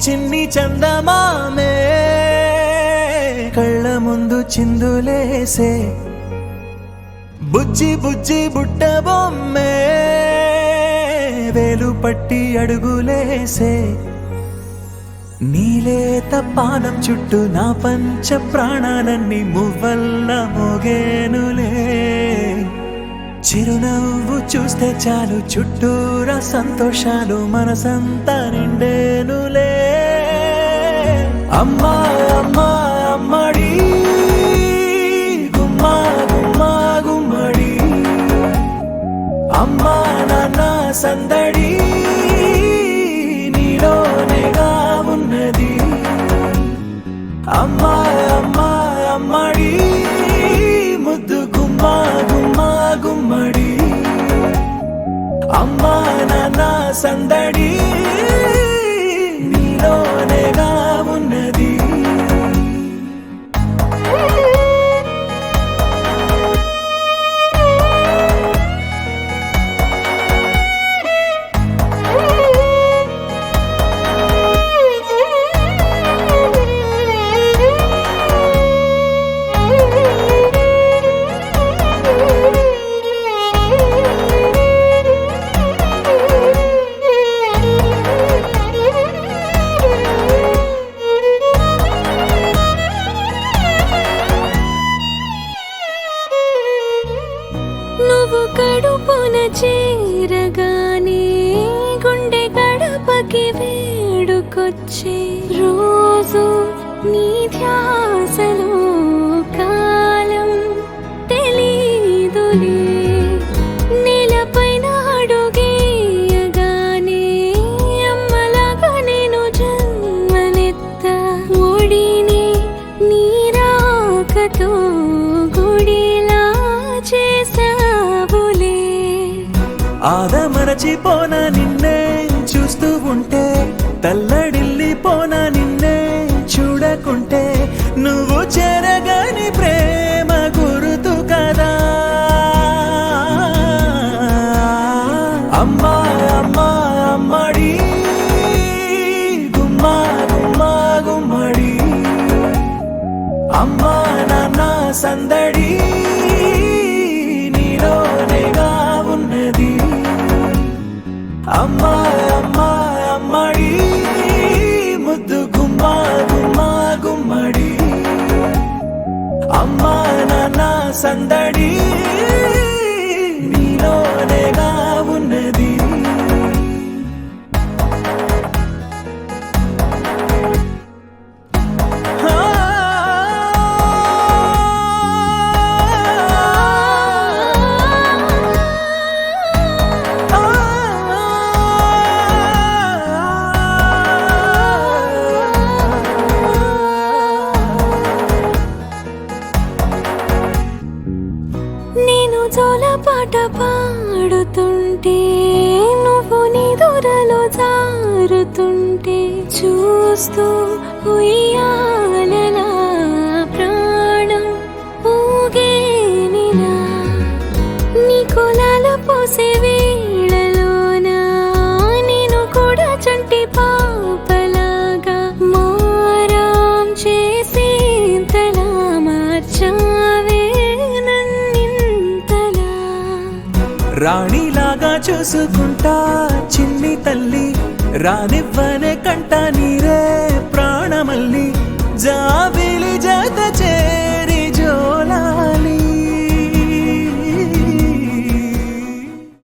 చిన్ని చందమామే కళ్ళ ముందు చిందులేసే బుజ్జి బుజ్జి బుట్ట బొమ్మే వేలు పట్టి అడుగులేసే నీలేత పానం చుట్టూ నా పంచ ప్రాణాలన్నీ మువ్వల్ల మోగేనులే చిరునవ్వు చూస్తే చాలు చుట్టూరా సంతోషాలు మనసంతా నిండేనులే అమ్మా అమ్మా అమ్మడి గుమ్మా గుమ్మా గుమ్మడి అమ్మా నాన్న సందడి నీలోనేగా ఉన్నది అమ్మా అమ్మా అమ్మడి ముద్దు గుమ్మా గుమ్మా గుమ్మడి అమ్మా నాన్న సందడి నీలోనేగా ఉన్నది నువ్వు కడుపున చేరగానే గుండె గడపకి వేడుకొచ్చే రోజు నీ ధ్యాసలో కాలం తెలీదులే నేలపైన అడుగేయగానే అమ్మలాగా నేను జన్మనెత్త ఒడిని నీ రాకతో గుడిలా చేసావులే ఆదమరచిపోనా నిన్నే చూస్తూ ఉంటే తల్లడిల్లిపోనా నిన్నే చూడకుంటే నువ్వు చెరగని ప్రేమ గురుతు కదా అమ్మా అమ్మా అమ్మడి గుమ్మా గుమ్మా గుమ్మడి అమ్మా నాన్న సందడి నీలోనేగా ఉన్నది అమ్మా అమ్మా అమ్మడి ముద్దు గుమ్మా గుమ్మా గుమ్మడి అమ్మా నాన్న సందడి నీలోనేగా ఉన్నది నేను జోలపాట పాడుతుంటే నువ్వు నిదురలో జారుతుంటే చూస్తూ ఉయ్యాలలా ప్రాణం ఊగేనిలా నీ కులాల పోసే వేళలోన నేను కూడా చంటి పాపలాగా మారాం చేసేంతలా మార్చావే రాణిలాగా చూసుకుంటా చిన్ని తల్లి రానివ్వనే కంట నీరే ప్రాణమల్లి